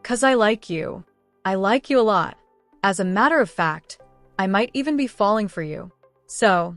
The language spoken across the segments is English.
'Cause I like you. I like you a lot. As a matter of fact, I might even be falling for you. So,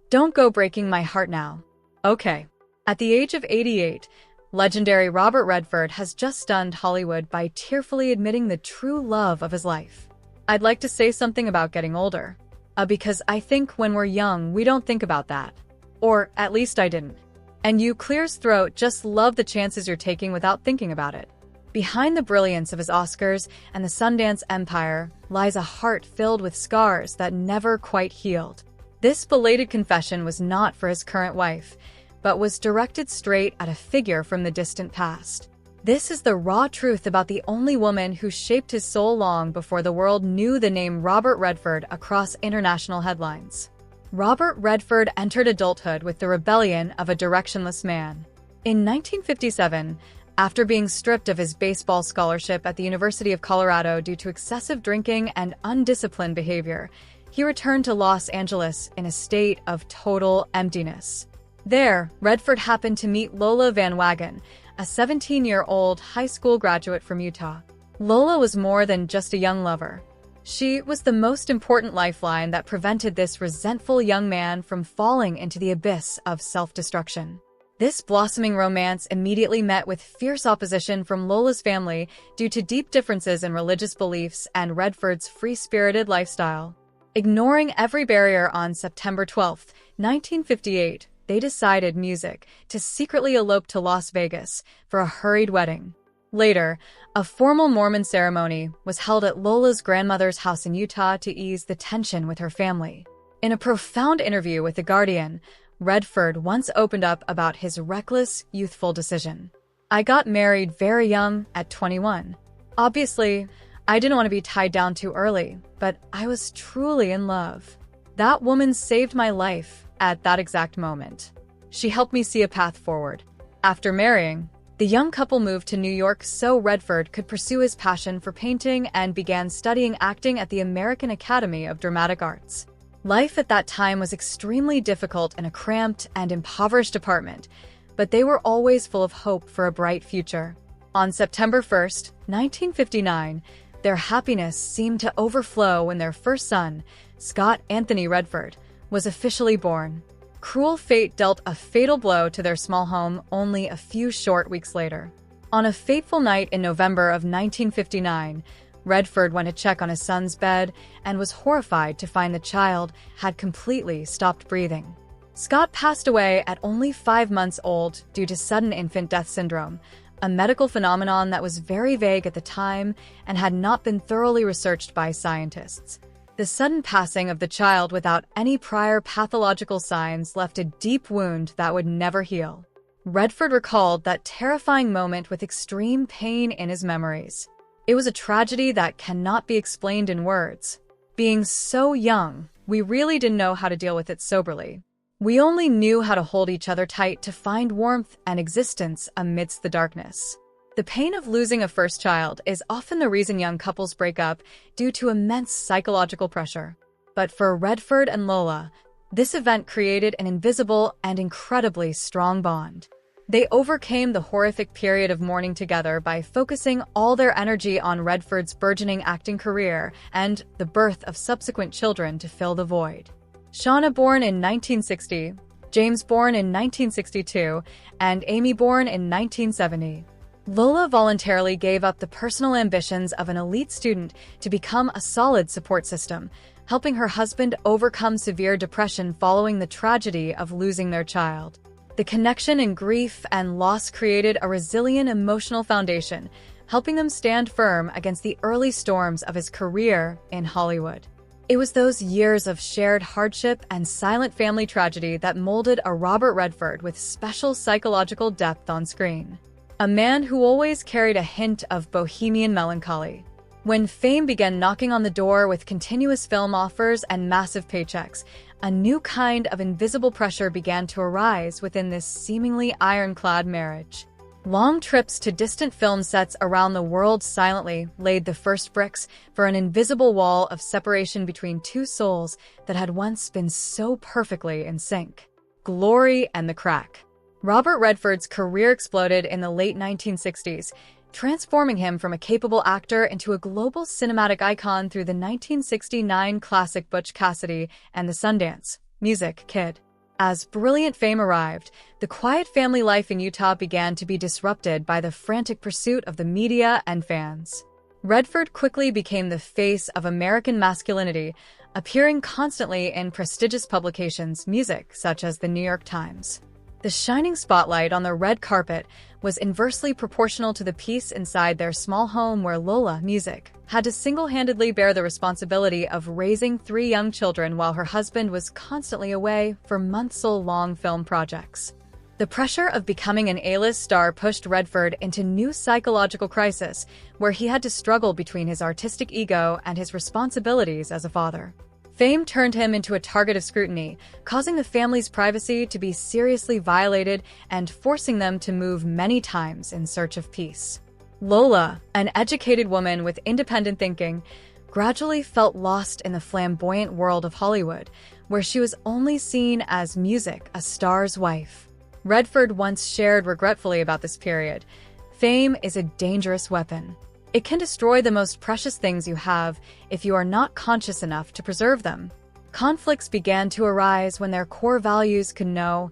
don't go breaking my heart now. Okay. At the age of 88, legendary Robert Redford has just stunned Hollywood by tearfully admitting the true love of his life. I'd like to say something about getting older. Because I think when we're young, we don't think about that. Or at least I didn't. And you, clears throat, just love the chances you're taking without thinking about it. Behind the brilliance of his Oscars and the Sundance empire lies a heart filled with scars that never quite healed. This belated confession was not for his current wife, but was directed straight at a figure from the distant past. This is the raw truth about the only woman who shaped his soul long before the world knew the name Robert Redford across international headlines. Robert Redford entered adulthood with the rebellion of a directionless man. In 1957, after being stripped of his baseball scholarship at the University of Colorado due to excessive drinking and undisciplined behavior, he returned to Los Angeles in a state of total emptiness. There, Redford happened to meet Lola Van Wagen, a 17-year-old high school graduate from Utah. Lola was more than just a young lover. She was the most important lifeline that prevented this resentful young man from falling into the abyss of self-destruction. This blossoming romance immediately met with fierce opposition from Lola's family due to deep differences in religious beliefs and Redford's free-spirited lifestyle. Ignoring every barrier, on September 12, 1958, they decided music to secretly elope to Las Vegas for a hurried wedding. Later, a formal Mormon ceremony was held at Lola's grandmother's house in Utah to ease the tension with her family. In a profound interview with The Guardian, Redford once opened up about his reckless, youthful decision. "I got married very young, at 21. Obviously, I didn't want to be tied down too early, but I was truly in love. That woman saved my life at that exact moment. She helped me see a path forward." After marrying, the young couple moved to New York so Redford could pursue his passion for painting and began studying acting at the American Academy of Dramatic Arts. Life at that time was extremely difficult in a cramped and impoverished apartment, but they were always full of hope for a bright future. On September 1, 1959, their happiness seemed to overflow when their first son, Scott Anthony Redford, was officially born. Cruel fate dealt a fatal blow to their small home only a few short weeks later. On a fateful night in November of 1959, Redford went to check on his son's bed and was horrified to find the child had completely stopped breathing. Scott passed away at only 5 months old due to sudden infant death syndrome, a medical phenomenon that was very vague at the time and had not been thoroughly researched by scientists. The sudden passing of the child without any prior pathological signs left a deep wound that would never heal. Redford recalled that terrifying moment with extreme pain in his memories. It was a tragedy that cannot be explained in words. Being so young, we really didn't know how to deal with it soberly. We only knew how to hold each other tight to find warmth and existence amidst the darkness. The pain of losing a first child is often the reason young couples break up due to immense psychological pressure. But for Redford and Lola, this event created an invisible and incredibly strong bond. They overcame the horrific period of mourning together by focusing all their energy on Redford's burgeoning acting career and the birth of subsequent children to fill the void. Shauna, born in 1960, James, born in 1962, and Amy, born in 1970. Lola voluntarily gave up the personal ambitions of an elite student to become a solid support system, helping her husband overcome severe depression following the tragedy of losing their child. The connection in grief and loss created a resilient emotional foundation, helping them stand firm against the early storms of his career in Hollywood. It was those years of shared hardship and silent family tragedy that molded a Robert Redford with special psychological depth on screen. A man who always carried a hint of bohemian melancholy. When fame began knocking on the door with continuous film offers and massive paychecks, a new kind of invisible pressure began to arise within this seemingly ironclad marriage. Long trips to distant film sets around the world silently laid the first bricks for an invisible wall of separation between two souls that had once been so perfectly in sync. Glory and the crack. Robert Redford's career exploded in the late 1960s, transforming him from a capable actor into a global cinematic icon through the 1969 classic Butch Cassidy and the Sundance Music Kid. As brilliant fame arrived, the quiet family life in Utah began to be disrupted by the frantic pursuit of the media and fans. Redford quickly became the face of American masculinity, appearing constantly in prestigious publications, music, such as the New York Times. The shining spotlight on the red carpet was inversely proportional to the peace inside their small home where Lola, music, had to single-handedly bear the responsibility of raising 3 young children while her husband was constantly away for months-long film projects. The pressure of becoming an A-list star pushed Redford into new psychological crisis, where he had to struggle between his artistic ego and his responsibilities as a father. Fame turned him into a target of scrutiny, causing the family's privacy to be seriously violated and forcing them to move many times in search of peace. Lola, an educated woman with independent thinking, gradually felt lost in the flamboyant world of Hollywood, where she was only seen as music, a star's wife. Redford once shared regretfully about this period. Fame is a dangerous weapon. It can destroy the most precious things you have if you are not conscious enough to preserve them. Conflicts began to arise when their core values could no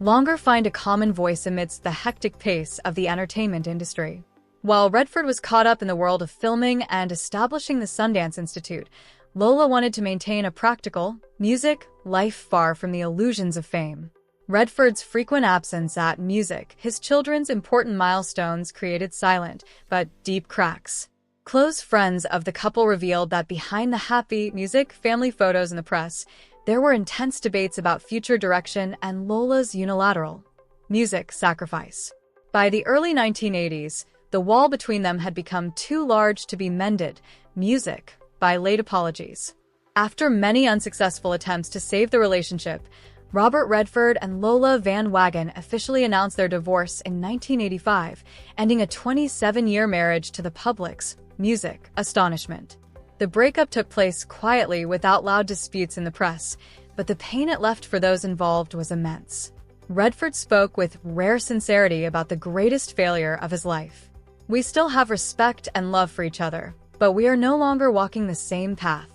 longer find a common voice amidst the hectic pace of the entertainment industry. While Redford was caught up in the world of filming and establishing the Sundance Institute, Lola wanted to maintain a practical, music life far from the illusions of fame. Redford's frequent absence at music, his children's important milestones created silent but deep cracks. Close friends of the couple revealed that behind the happy music family photos in the press, there were intense debates about future direction and Lola's unilateral music sacrifice. By the early 1980s, the wall between them had become too large to be mended, music, by late apologies. After many unsuccessful attempts to save the relationship, Robert Redford and Lola Van Wagen officially announced their divorce in 1985, ending a 27-year marriage to the public's music astonishment. The breakup took place quietly without loud disputes in the press, but the pain it left for those involved was immense. Redford spoke with rare sincerity about the greatest failure of his life. "We still have respect and love for each other, but we are no longer walking the same path.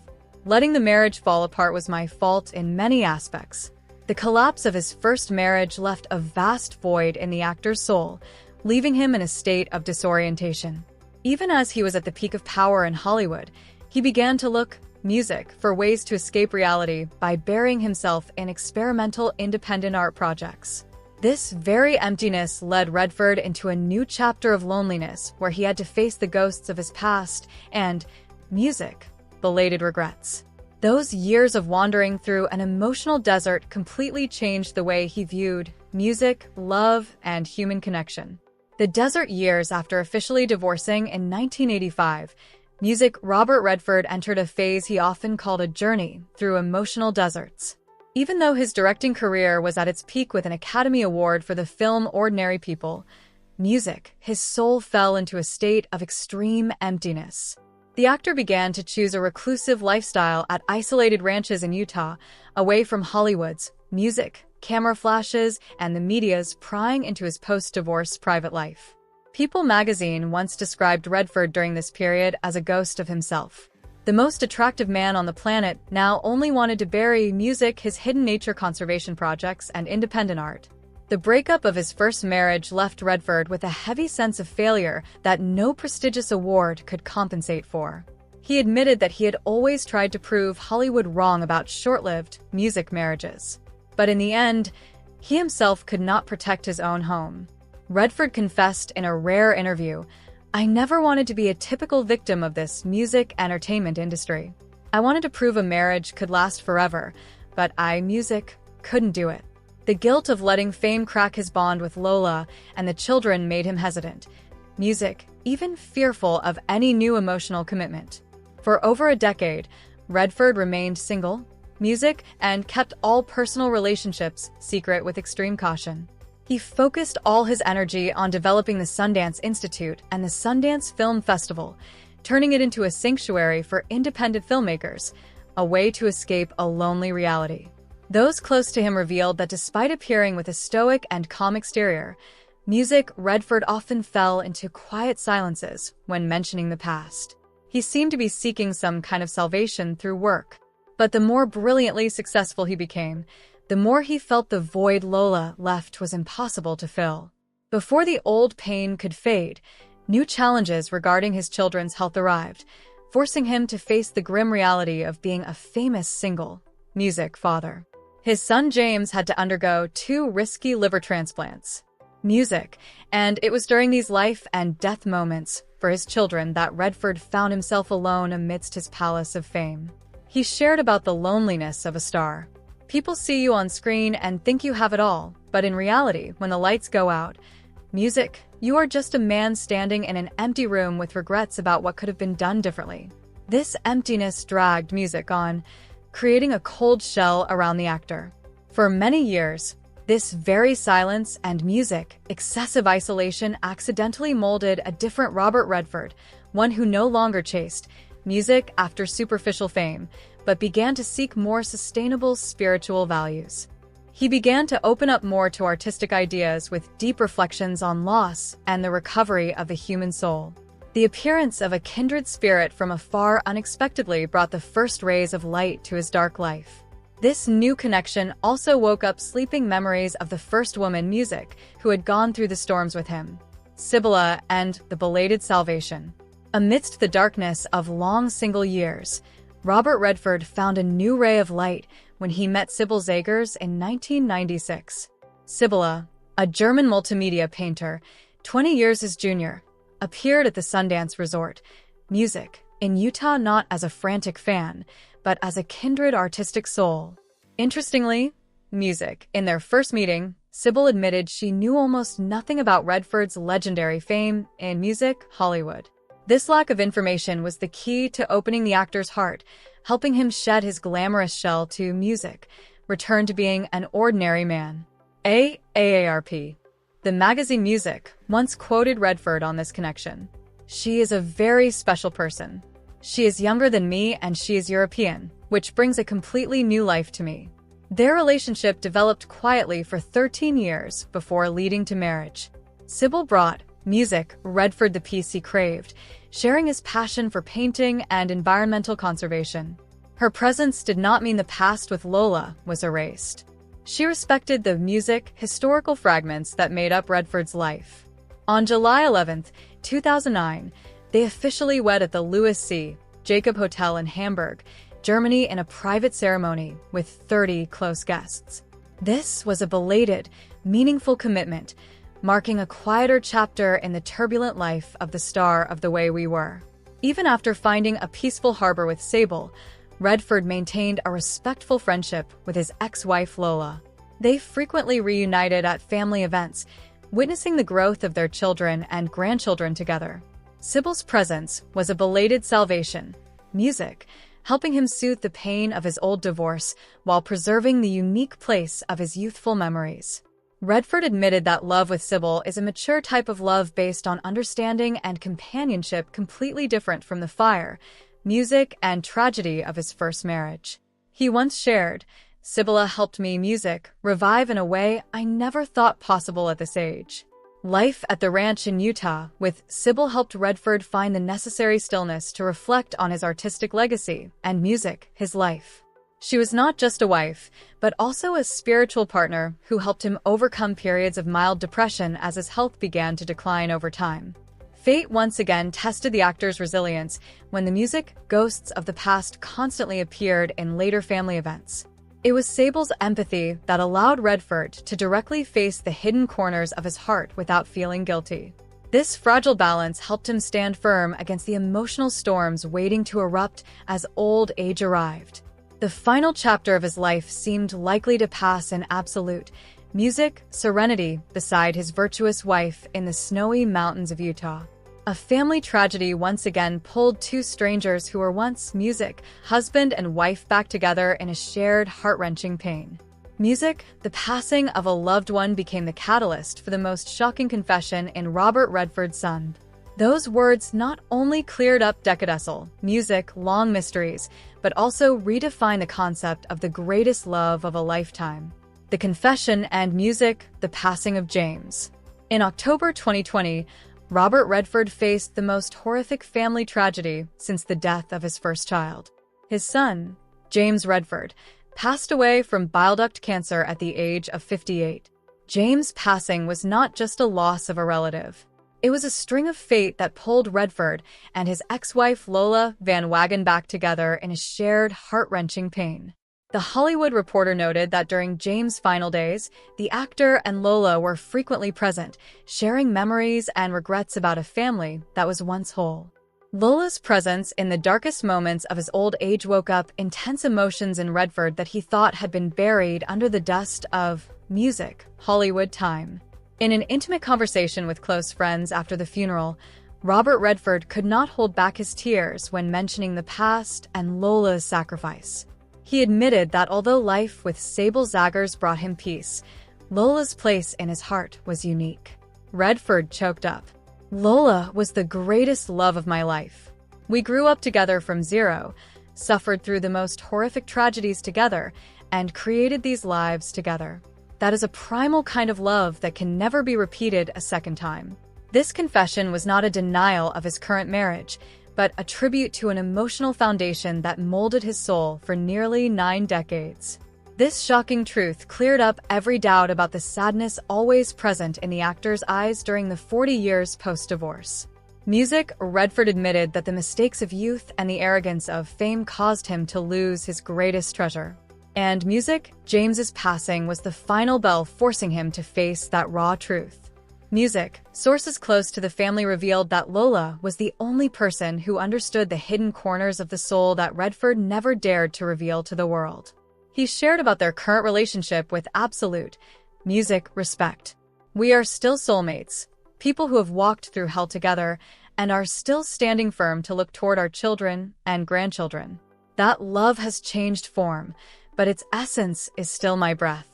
Letting the marriage fall apart was my fault in many aspects." The collapse of his first marriage left a vast void in the actor's soul, leaving him in a state of disorientation. Even as he was at the peak of power in Hollywood, he began to look music for ways to escape reality by burying himself in experimental independent art projects. This very emptiness led Redford into a new chapter of loneliness where he had to face the ghosts of his past and music, belated regrets. Those years of wandering through an emotional desert completely changed the way he viewed music, love, and human connection. The desert years after officially divorcing in 1985, Robert Redford entered a phase he often called a journey through emotional deserts. Even though his directing career was at its peak with an Academy Award for the film Ordinary People, his soul fell into a state of extreme emptiness. The actor began to choose a reclusive lifestyle at isolated ranches in Utah, away from Hollywood's music, camera flashes, and the media's prying into his post-divorce private life. People magazine once described Redford during this period as a ghost of himself. The most attractive man on the planet now only wanted to bury music, his hidden nature conservation projects, and independent art. The breakup of his first marriage left Redford with a heavy sense of failure that no prestigious award could compensate for. He admitted that he had always tried to prove Hollywood wrong about short-lived music marriages. But in the end, he himself could not protect his own home. Redford confessed in a rare interview, "I never wanted to be a typical victim of this music entertainment industry. I wanted to prove a marriage could last forever, but couldn't do it." The guilt of letting fame crack his bond with Lola and the children made him hesitant, even fearful of any new emotional commitment. For over a decade, Redford remained single, and kept all personal relationships secret with extreme caution. He focused all his energy on developing the Sundance Institute and the Sundance Film Festival, turning it into a sanctuary for independent filmmakers, a way to escape a lonely reality. Those close to him revealed that despite appearing with a stoic and calm exterior, music, Redford often fell into quiet silences when mentioning the past. He seemed to be seeking some kind of salvation through work. But the more brilliantly successful he became, the more he felt the void Lola left was impossible to fill. Before the old pain could fade, new challenges regarding his children's health arrived, forcing him to face the grim reality of being a famous single music father. His son James had to undergo 2 risky liver transplants. Music, and it was during these life and death moments for his children that Redford found himself alone amidst his palace of fame. He shared about the loneliness of a star. People see you on screen and think you have it all, but in reality, when the lights go out, music, you are just a man standing in an empty room with regrets about what could have been done differently. This emptiness dragged music on, creating a cold shell around the actor. For many years, this very silence and music, excessive isolation accidentally molded a different Robert Redford, one who no longer chased music after superficial fame, but began to seek more sustainable spiritual values. He began to open up more to artistic ideas with deep reflections on loss and the recovery of the human soul. The appearance of a kindred spirit from afar unexpectedly brought the first rays of light to his dark life. This new connection also woke up sleeping memories of the first woman music who had gone through the storms with him, Sibylla, and the belated salvation. Amidst the darkness of long single years, Robert Redford found a new ray of light when he met Sybil Zagers in 1996. Sibylla, a German multimedia painter, 20 years his junior, appeared at the Sundance Resort, music, in Utah not as a frantic fan, but as a kindred artistic soul. Interestingly, music, in their first meeting, Sybil admitted she knew almost nothing about Redford's legendary fame in music Hollywood. This lack of information was the key to opening the actor's heart, helping him shed his glamorous shell to music, return to being an ordinary man. AARP. The magazine Music once quoted Redford on this connection. "She is a very special person. She is younger than me and she is European, which brings a completely new life to me." Their relationship developed quietly for 13 years before leading to marriage. Sybil brought music Redford the peace he craved, sharing his passion for painting and environmental conservation. Her presence did not mean the past with Lola was erased. She respected the music, historical fragments that made up Redford's life. On July 11, 2009, they officially wed at the Louis C. Jacob Hotel in Hamburg, Germany in a private ceremony with 30 close guests. This was a belated, meaningful commitment, marking a quieter chapter in the turbulent life of the star of The Way We Were. Even after finding a peaceful harbor with Sable, Redford maintained a respectful friendship with his ex-wife Lola. They frequently reunited at family events, witnessing the growth of their children and grandchildren together. Sybil's presence was a belated salvation, music, helping him soothe the pain of his old divorce while preserving the unique place of his youthful memories. Redford admitted that love with Sybil is a mature type of love based on understanding and companionship completely different from the fire, music, and tragedy of his first marriage. He once shared, "Sibylla helped me music revive in a way I never thought possible at this age." Life at the ranch in Utah with Sybil helped Redford find the necessary stillness to reflect on his artistic legacy and music, his life. She was not just a wife, but also a spiritual partner who helped him overcome periods of mild depression as his health began to decline over time. Fate once again tested the actor's resilience when the music ghosts of the past constantly appeared in later family events. It was Sable's empathy that allowed Redford to directly face the hidden corners of his heart without feeling guilty. This fragile balance helped him stand firm against the emotional storms waiting to erupt as old age arrived. The final chapter of his life seemed likely to pass in absolute music serenity beside his virtuous wife in the snowy mountains of Utah. A family tragedy once again pulled 2 strangers who were once music, husband and wife, back together in a shared heart-wrenching pain. Music, the passing of a loved one, became the catalyst for the most shocking confession in Robert Redford's son. Those words not only cleared up decadal music long mysteries, but also redefined the concept of the greatest love of a lifetime. The confession and music, the passing of James. In October 2020, Robert Redford faced the most horrific family tragedy since the death of his first child. His son, James Redford, passed away from bile duct cancer at the age of 58. James' passing was not just a loss of a relative. It was a string of fate that pulled Redford and his ex-wife Lola Van Wagen back together in a shared, heart-wrenching pain. The Hollywood Reporter noted that during James' final days, the actor and Lola were frequently present, sharing memories and regrets about a family that was once whole. Lola's presence in the darkest moments of his old age woke up intense emotions in Redford that he thought had been buried under the dust of music, Hollywood time. In an intimate conversation with close friends after the funeral, Robert Redford could not hold back his tears when mentioning the past and Lola's sacrifice. He admitted that although life with Sable Zaggers brought him peace, Lola's place in his heart was unique. Redford choked up. "Lola was the greatest love of my life. We grew up together from zero, suffered through the most horrific tragedies together, and created these lives together. That is a primal kind of love that can never be repeated a second time." This confession was not a denial of his current marriage, but a tribute to an emotional foundation that molded his soul for nearly 9 decades. This shocking truth cleared up every doubt about the sadness always present in the actor's eyes during the 40 years post-divorce. Music, Redford admitted that the mistakes of youth and the arrogance of fame caused him to lose his greatest treasure. And music, James's passing was the final bell forcing him to face that raw truth. Music, sources close to the family revealed that Lola was the only person who understood the hidden corners of the soul that Redford never dared to reveal to the world. He shared about their current relationship with absolute music respect. "We are still soulmates, people who have walked through hell together and are still standing firm to look toward our children and grandchildren. That love has changed form, but its essence is still my breath."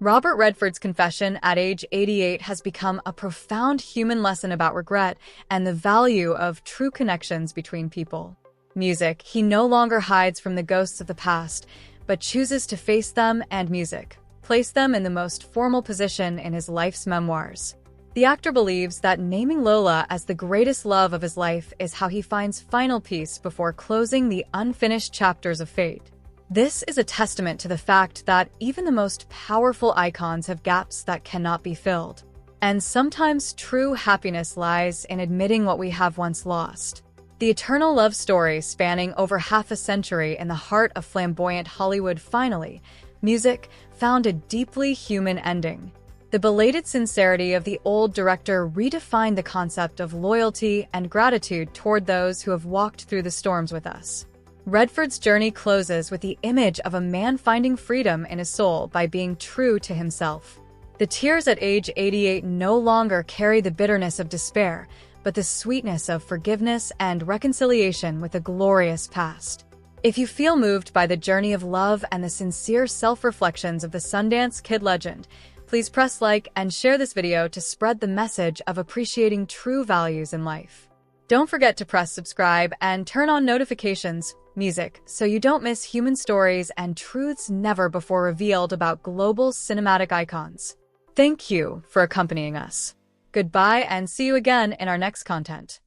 Robert Redford's confession at age 88 has become a profound human lesson about regret and the value of true connections between people. Music, he no longer hides from the ghosts of the past, but chooses to face them, and music, place them in the most formal position in his life's memoirs. The actor believes that naming Lola as the greatest love of his life is how he finds final peace before closing the unfinished chapters of fate. This is a testament to the fact that even the most powerful icons have gaps that cannot be filled. And sometimes true happiness lies in admitting what we have once lost. The eternal love story spanning over half a century in the heart of flamboyant Hollywood finally, music, found a deeply human ending. The belated sincerity of the old director redefined the concept of loyalty and gratitude toward those who have walked through the storms with us. Redford's journey closes with the image of a man finding freedom in his soul by being true to himself. The tears at age 88 no longer carry the bitterness of despair, but the sweetness of forgiveness and reconciliation with a glorious past. If you feel moved by the journey of love and the sincere self-reflections of the Sundance Kid legend, please press like and share this video to spread the message of appreciating true values in life. Don't forget to press subscribe and turn on notifications, music, so you don't miss human stories and truths never before revealed about global cinematic icons. Thank you for accompanying us. Goodbye and see you again in our next content.